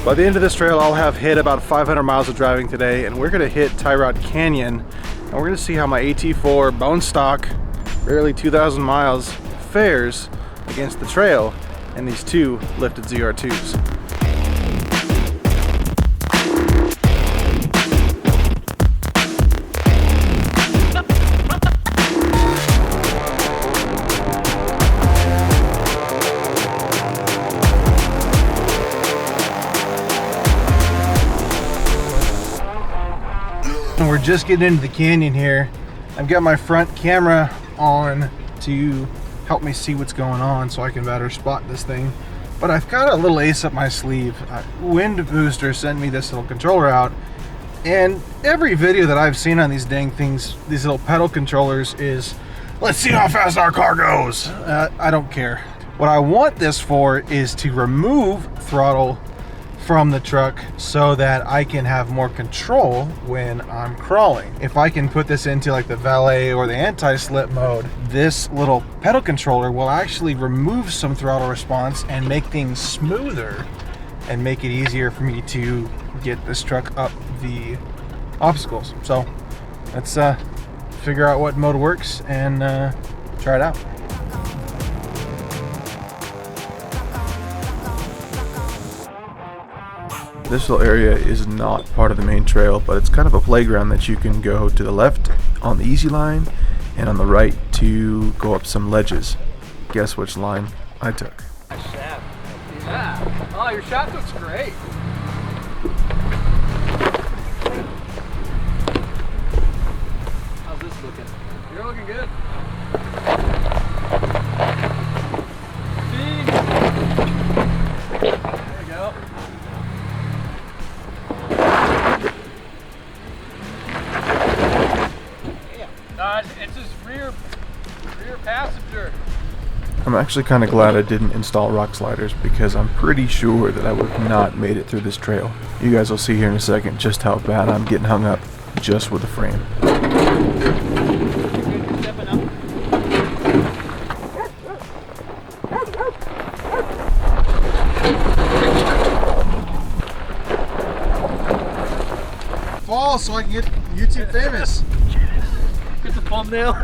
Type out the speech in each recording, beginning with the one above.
By the end of this trail, I'll have hit about 500 miles of driving today, and we're gonna hit Second Canyon, and we're gonna see how my AT4 bone stock, barely 2,000 miles, fares against the trail and these two lifted ZR2s. And we're just getting into the canyon here. I've got my front camera on to help me see what's going on so I can better spot this thing. But I've got a little ace up my sleeve. Windbooster sent me this little controller out, and every video that I've seen on these dang things, these little pedal controllers, is let's see how fast our car goes. I don't care. What I want this for is to remove throttle from the truck so that I can have more control when I'm crawling. If I can put this into like the valet or the anti-slip mode, this little pedal controller will actually remove some throttle response and make things smoother and make it easier for me to get this truck up the obstacles. So let's figure out what mode works and try it out. This little area is not part of the main trail, but it's kind of a playground that you can go to the left on the easy line and on the right to go up some ledges. Guess which line I took. Yeah. Oh, your shot looks great. How's this looking? You're looking good. There we go. It's his rear passenger. I'm actually kind of glad I didn't install rock sliders because I'm pretty sure that I would have not made it through this trail. You guys will see here in a second just how bad I'm getting hung up just with the frame. Fall so I can get YouTube famous. Get the thumbnail.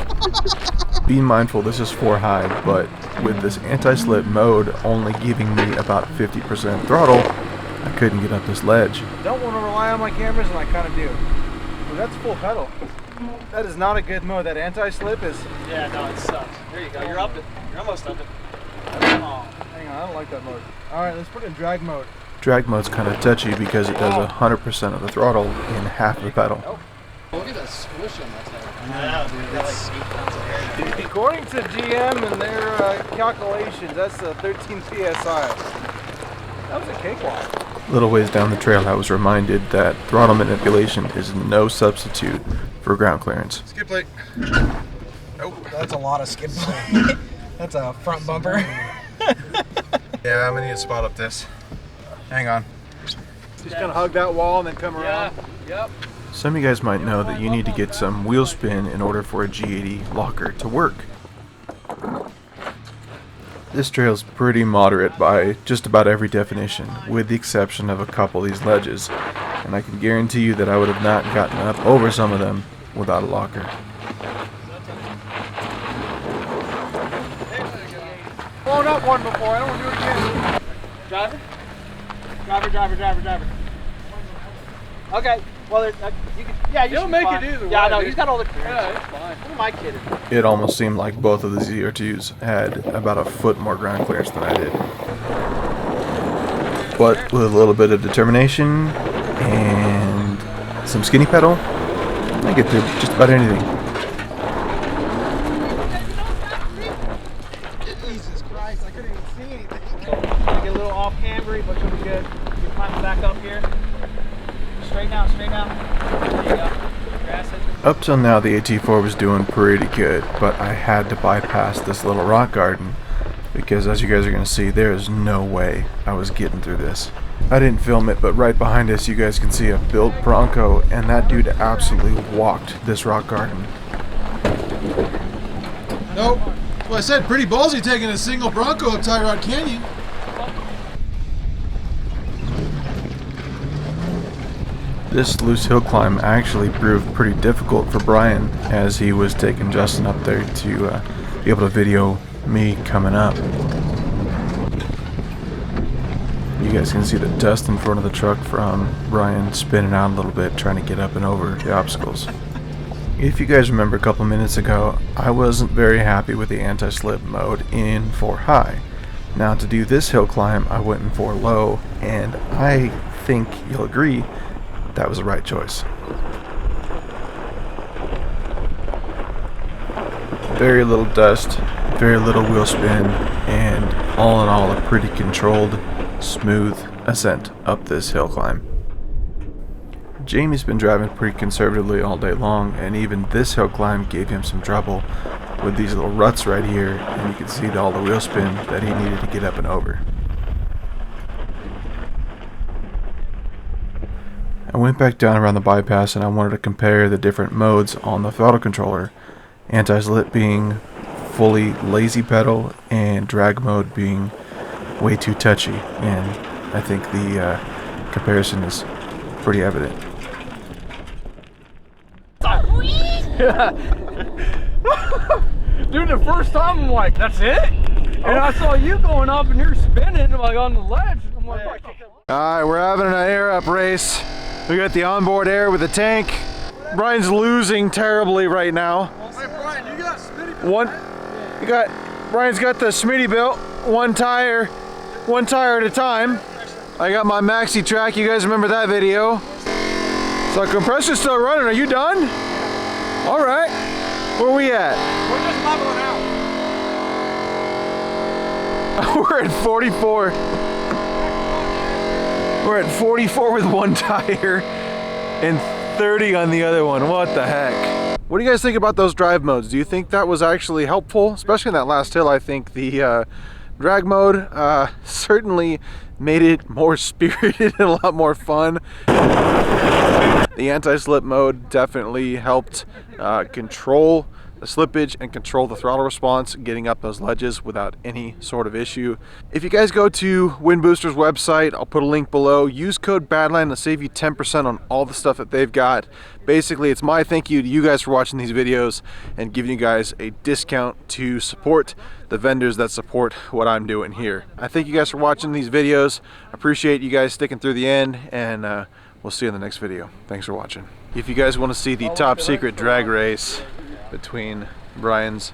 Be mindful this is 4 high, but with this anti-slip mode only giving me about 50% throttle, I couldn't get up this ledge. Don't want to rely on my cameras, and I kind of do. Well, that's full pedal. That is not a good mode. That anti-slip is... Yeah, no, it sucks. There you go. You're up it. You're almost up it. Oh, hang on. I don't like that mode. All right, let's put it in drag mode. Drag mode's kind of touchy because it does 100% of the throttle in half the pedal. Oh. Look at that squish on that tire. Yeah, dude, that's like according to GM and their calculations, that's 13 PSI. That was a cakewalk. A little ways down the trail, I was reminded that throttle manipulation is no substitute for ground clearance. Skid plate. Nope. That's a lot of skid plate. That's a front bumper. Yeah, I'm gonna need to spot up this. Hang on. Just gonna hug that wall and then come around. Yep. Some of you guys might know that you need to get some wheel spin in order for a G80 locker to work. This trail is pretty moderate by just about every definition, with the exception of a couple of these ledges, and I can guarantee you that I would have not gotten up over some of them without a locker. Blown up one before, I don't want to do it again. Driver? Driver. Okay. Well, you can, yeah, He'll make it either way. Yeah, no, he's got all the clearance. Yeah, it's fine. What am I kidding? It almost seemed like both of the ZR2s had about a foot more ground clearance than I did. But with a little bit of determination and some skinny pedal, I get through just about anything. Jesus Christ, I couldn't even see anything. Get a little off cambery, but you'll be good. You climb back up here. Straight down. There you go. Grass edge. Up till now, the AT4 was doing pretty good, but I had to bypass this little rock garden because, as you guys are going to see, there is no way I was getting through this. I didn't film it, but right behind us you guys can see a built Bronco, and that dude absolutely walked this rock garden. Nope. Well, I said pretty ballsy taking a single Bronco up Second Canyon. This loose hill climb actually proved pretty difficult for Brian as he was taking Justin up there to be able to video me coming up. You guys can see the dust in front of the truck from Brian spinning out a little bit trying to get up and over the obstacles. If you guys remember a couple minutes ago, I wasn't very happy with the anti-slip mode in 4 high. Now to do this hill climb, I went in 4 low, and I think you'll agree that was the right choice. Very little dust, very little wheel spin, and all in all a pretty controlled, smooth ascent up this hill climb. Jamie's been driving pretty conservatively all day long, and even this hill climb gave him some trouble with these little ruts right here, and you can see all the wheel spin that he needed to get up and over. I went back down around the bypass and I wanted to compare the different modes on the throttle controller, anti-slip being fully lazy pedal and drag mode being way too touchy, and I think the comparison is pretty evident. Dude, the first time I'm like, that's it? And I saw you going up and you're spinning like on the ledge. I'm like, Alright, we're having an air up race. We got the onboard air with the tank. Brian's losing terribly right now. hey Brian, you got Smitty? Brian's got the Smitty built, one tire at a time. I got my maxi track, you guys remember that video. So compressor's still running, are you done? Alright, where we at? We're just leveling out. We're at 44. We're at 44 with one tire and 30 on the other one. What the heck? What do you guys think about those drive modes? Do you think that was actually helpful? Especially in that last hill, I think the drag mode certainly made it more spirited and a lot more fun. The anti-slip mode definitely helped control the slippage and control the throttle response, getting up those ledges without any sort of issue. If you guys go to Windbooster's website, I'll put a link below. Use code BADLINE to save you 10% on all the stuff that they've got. Basically, it's my thank you to you guys for watching these videos and giving you guys a discount to support the vendors that support what I'm doing here. I thank you guys for watching these videos. Appreciate you guys sticking through the end, and we'll see you in the next video. Thanks for watching. If you guys want to see the top secret drag race between Brian's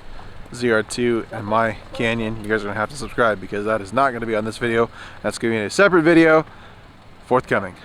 ZR2 and my Canyon, you guys are going to have to subscribe because that is not going to be on this video. That's going to be in a separate video forthcoming.